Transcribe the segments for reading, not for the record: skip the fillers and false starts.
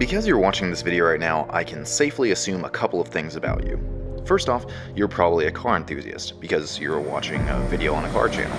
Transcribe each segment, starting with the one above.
Because you're watching this video right now, I can safely assume a couple of things about you. First off, you're probably a car enthusiast, because you're watching a video on a car channel.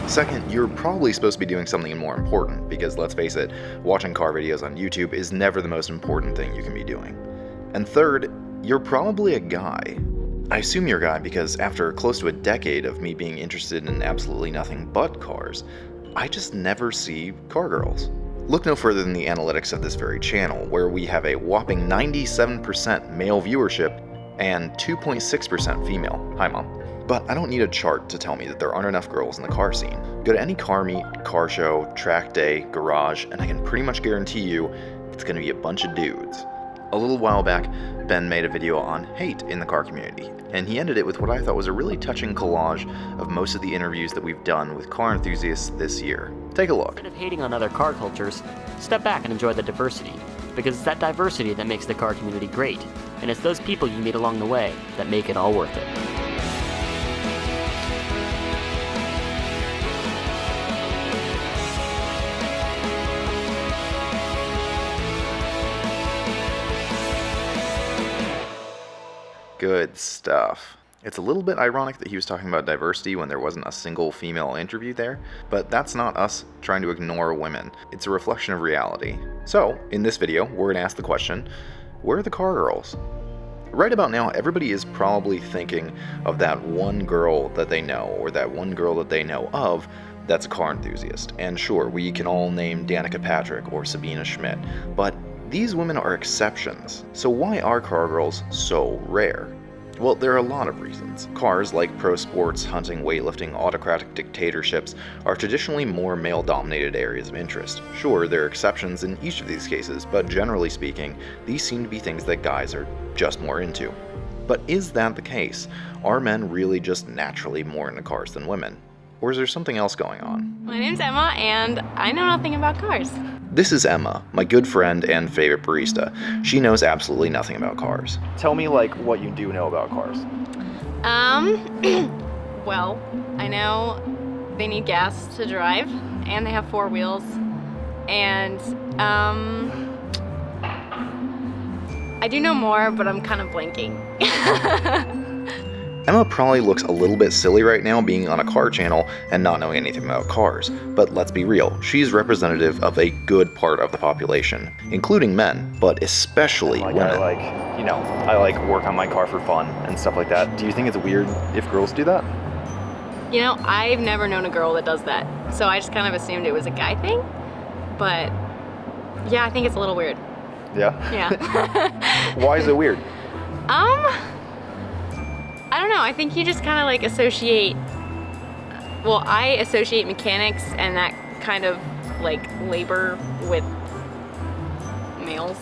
Second, you're probably supposed to be doing something more important, because let's face it, watching car videos on YouTube is never the most important thing you can be doing. And third, you're probably a guy. I assume you're a guy because after close to a decade of me being interested in absolutely nothing but cars, I just never see car girls. Look no further than the analytics of this very channel, where we have a whopping 97% male viewership and 2.6% female. Hi mom. But I don't need a chart to tell me that there aren't enough girls in the car scene. Go to any car meet, car show, track day, garage, and I can pretty much guarantee you it's gonna be a bunch of dudes. A little while back, Ben made a video on hate in the car community, and he ended it with what I thought was a really touching collage of most of the interviews that we've done with car enthusiasts this year. Take a look. Instead of hating on other car cultures, step back and enjoy the diversity, because it's that diversity that makes the car community great, and it's those people you meet along the way that make it all worth it. Good stuff. It's a little bit ironic that he was talking about diversity when there wasn't a single female interview there, but that's not us trying to ignore women. It's a reflection of reality. So, in this video, we're gonna ask the question, where are the car girls? Right about now, everybody is probably thinking of that one girl that they know, or that one girl that they know of that's a car enthusiast. And sure, we can all name Danica Patrick or Sabina Schmidt, but these women are exceptions. So why are car girls so rare? Well, there are a lot of reasons. Cars, like pro sports, hunting, weightlifting, autocratic dictatorships, are traditionally more male-dominated areas of interest. Sure, there are exceptions in each of these cases, but generally speaking, these seem to be things that guys are just more into. But is that the case? Are men really just naturally more into cars than women? Or is there something else going on? My name's Emma, and I know nothing about cars. This is Emma, my good friend and favorite barista. She knows absolutely nothing about cars. Tell me, what you do know about cars. Well, I know they need gas to drive, and they have 4 wheels, and, I do know more, but I'm kind of blanking. Emma probably looks a little bit silly right now being on a car channel and not knowing anything about cars, but let's be real, she's representative of a good part of the population, including men, but especially women. I work on my car for fun and stuff like that. Do you think it's weird if girls do that? You know, I've never known a girl that does that, so I just kind of assumed it was a guy thing, but yeah, I think it's a little weird. Yeah? Yeah. Why is it weird? I don't know, I think you just kind of associate, well, I associate mechanics and that kind of labor with males,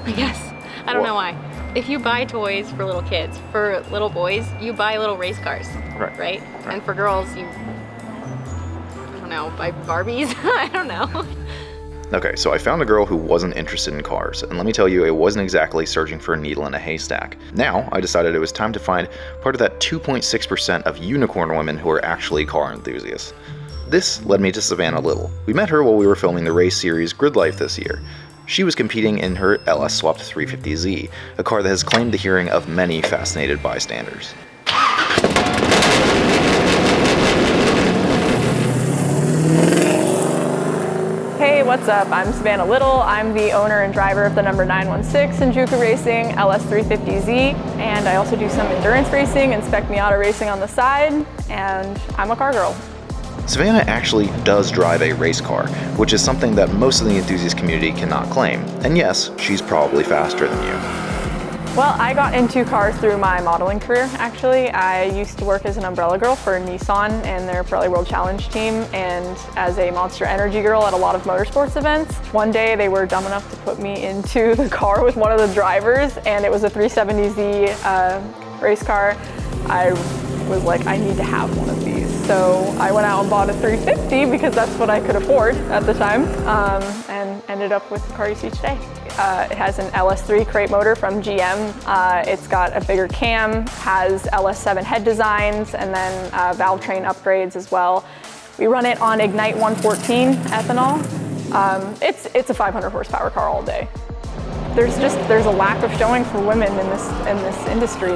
I guess. I don't know why. If you buy toys for little kids, for little boys, you buy little race cars, right? And for girls, you, I don't know, buy Barbies? I don't know. Okay, so I found a girl who wasn't interested in cars, and let me tell you, it wasn't exactly searching for a needle in a haystack. Now, I decided it was time to find part of that 2.6% of unicorn women who are actually car enthusiasts. This led me to Savannah Little. We met her while we were filming the race series Grid Life this year. She was competing in her LS-swapped 350Z, a car that has claimed the hearing of many fascinated bystanders. Hey, what's up? I'm Savanna Little. I'm the owner and driver of the number 916 in Juca Racing LS350Z, and I also do some endurance racing and spec Miata racing on the side, and I'm a car girl. Savannah actually does drive a race car, which is something that most of the enthusiast community cannot claim. And yes, she's probably faster than you. Well, I got into cars through my modeling career, actually. I used to work as an umbrella girl for Nissan and their Pirelli World Challenge team, and as a Monster Energy girl at a lot of motorsports events. One day they were dumb enough to put me into the car with one of the drivers, and it was a 370Z race car. I was like, I need to have one of these. So I went out and bought a 350 because that's what I could afford at the time, and ended up with the car you see today. It has an LS3 crate motor from GM. It's got a bigger cam, has LS7 head designs, and then valve train upgrades as well. We run it on Ignite 114 ethanol. It's a 500 horsepower car all day. there's a lack of showing for women in this industry.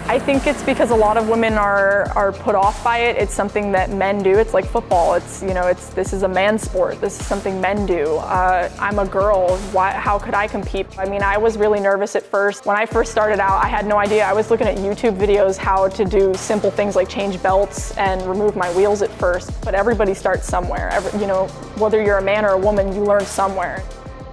I think it's because a lot of women are put off by it. It's something that men do. It's like football. This is a man's sport. This is something men do. I'm a girl. How could I compete? I mean, I was really nervous at first. When I first started out, I had no idea. I was looking at YouTube videos how to do simple things like change belts and remove my wheels at first. But everybody starts somewhere. Whether you're a man or a woman, you learn somewhere.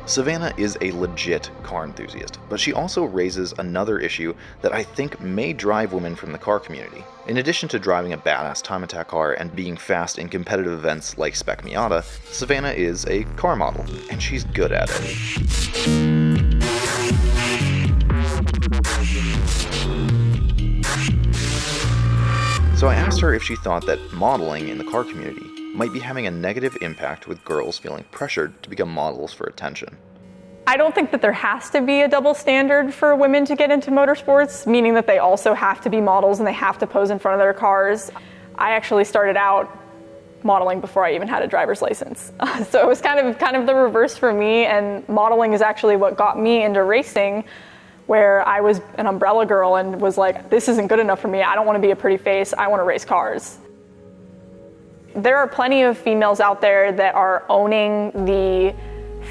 Savannah is a legit car enthusiast, but she also raises another issue that I think may drive women from the car community. In addition to driving a badass time attack car and being fast in competitive events like Spec Miata, Savannah is a car model, and she's good at it. So I asked her if she thought that modeling in the car community might be having a negative impact with girls feeling pressured to become models for attention. I don't think that there has to be a double standard for women to get into motorsports, meaning that they also have to be models and they have to pose in front of their cars. I actually started out modeling before I even had a driver's license. So it was kind of the reverse for me, and modeling is actually what got me into racing, where I was an umbrella girl and was like, this isn't good enough for me. I don't want to be a pretty face. I want to race cars. There are plenty of females out there that are owning the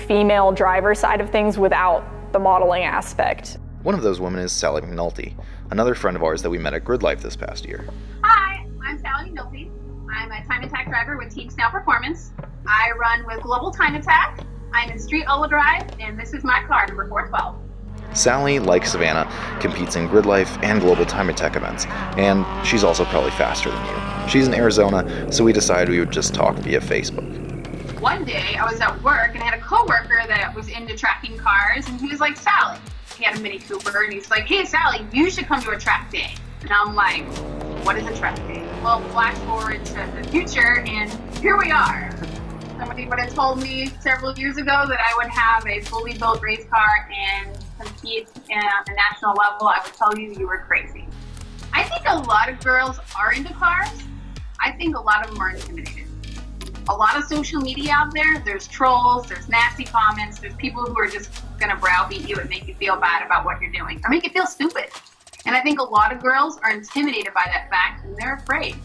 female driver side of things without the modeling aspect. One of those women is Sally McNulty, another friend of ours that we met at Grid Life this past year. Hi, I'm Sally McNulty. I'm a time attack driver with Team Snail Performance. I run with Global Time Attack. I'm in Street Ola Drive, and this is my car, number 412. Sally, like Savannah, competes in Grid Life and Global Time Attack events, and she's also probably faster than you. She's in Arizona, so we decided we would just talk via Facebook. One day, I was at work and I had a coworker that was into tracking cars, and he was like, Sally. He had a Mini Cooper, and he's like, hey, Sally, you should come to a track day. And I'm like, what is a track day? Well, flash forward to the future, and here we are. Somebody would have told me several years ago that I would have a fully built race car and compete at the national level. I would tell you were crazy. I think a lot of girls are into cars. I think a lot of them are intimidated. A lot of social media out there, there's trolls, there's nasty comments, there's people who are just gonna browbeat you and make you feel bad about what you're doing, or make you feel stupid. And I think a lot of girls are intimidated by that fact, and they're afraid.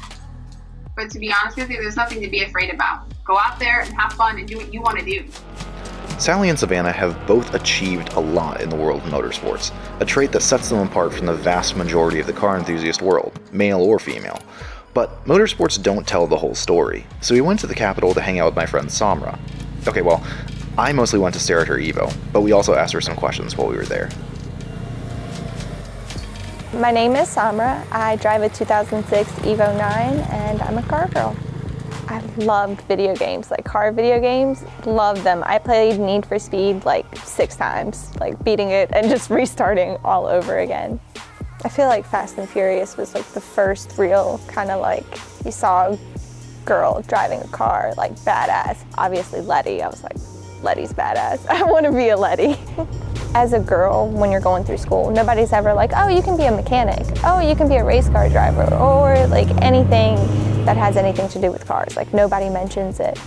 But to be honest with you, there's nothing to be afraid about. Go out there and have fun and do what you want to do. Sally and Savannah have both achieved a lot in the world of motorsports, a trait that sets them apart from the vast majority of the car enthusiast world, male or female. But motorsports don't tell the whole story, so we went to the capital to hang out with my friend Samra. Okay, well, I mostly went to stare at her Evo, but we also asked her some questions while we were there. My name is Samra. I drive a 2006 Evo 9 and I'm a car girl. I loved video games, like car video games, loved them. I played Need for Speed like 6 times, like beating it and just restarting all over again. I feel like Fast and Furious was like the first real kind of like, you saw a girl driving a car, like badass. Obviously Letty, I was like, Letty's badass. I want to be a Letty. As a girl, when you're going through school, nobody's ever like, oh, you can be a mechanic. Oh, you can be a race car driver, or like anything that has anything to do with cars. Like nobody mentions it.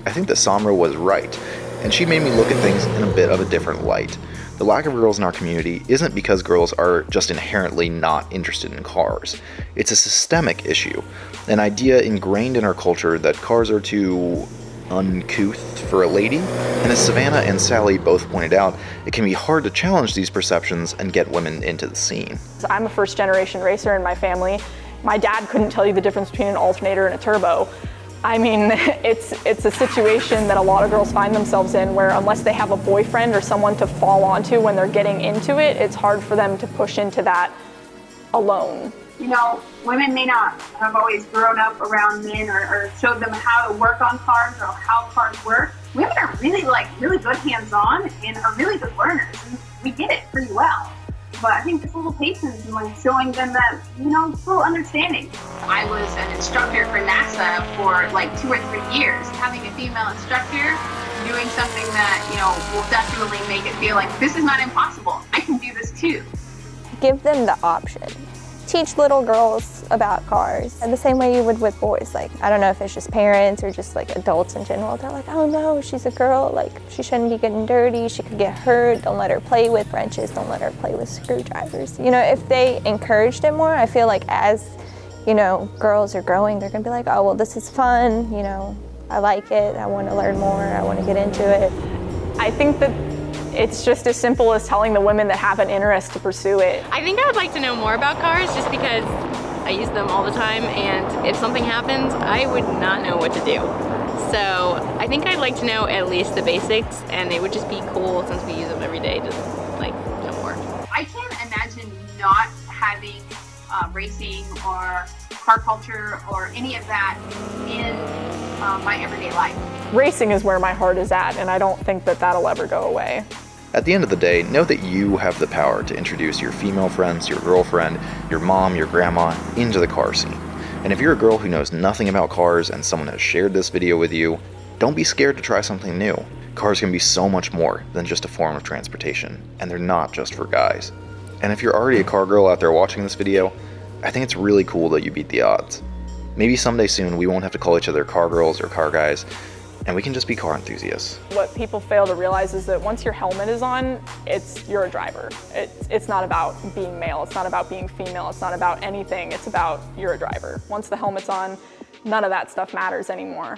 I think that Samra was right, and she made me look at things in a bit of a different light. The lack of girls in our community isn't because girls are just inherently not interested in cars. It's a systemic issue, an idea ingrained in our culture that cars are too uncouth for a lady. And as Savannah and Sally both pointed out, it can be hard to challenge these perceptions and get women into the scene. I'm a first-generation racer in my family. My dad couldn't tell you the difference between an alternator and a turbo. I mean, it's a situation that a lot of girls find themselves in where unless they have a boyfriend or someone to fall onto when they're getting into it, it's hard for them to push into that alone. You know, women may not have always grown up around men or showed them how to work on cars or how cars work. Women are really good hands-on and are really good learners. And we get it pretty well. But I think just a little patience and like showing them that, you know, full understanding. I was an instructor for NASA for like 2 or 3 years. Having a female instructor doing something that, you know, will definitely make it feel like this is not impossible. I can do this too. Give them the option. teach little girls about cars in the same way you would with boys. Like, I don't know if it's just parents or just like adults in general. They're like, oh no, she's a girl, like she shouldn't be getting dirty, she could get hurt, don't let her play with wrenches, don't let her play with screwdrivers. You know, if they encouraged it more, I feel like as, you know, girls are growing, they're gonna be like, oh, well, this is fun, you know, I like it, I wanna learn more, I wanna get into it. I think that it's just as simple as telling the women that have an interest to pursue it. I think I would like to know more about cars just because I use them all the time, and if something happens, I would not know what to do. So I think I'd like to know at least the basics, and it would just be cool since we use them every day to like know more. I can't imagine not having racing or car culture or any of that in my everyday life. Racing is where my heart is at, and I don't think that that'll ever go away. At the end of the day, know that you have the power to introduce your female friends, your girlfriend, your mom, your grandma into the car scene. And if you're a girl who knows nothing about cars and someone has shared this video with you, don't be scared to try something new. Cars can be so much more than just a form of transportation, and they're not just for guys. And if you're already a car girl out there watching this video, I think it's really cool that you beat the odds. Maybe someday soon we won't have to call each other car girls or car guys, and we can just be car enthusiasts. What people fail to realize is that once your helmet is on, you're a driver. It's not about being male, it's not about being female, it's not about anything, it's about you're a driver. Once the helmet's on, none of that stuff matters anymore.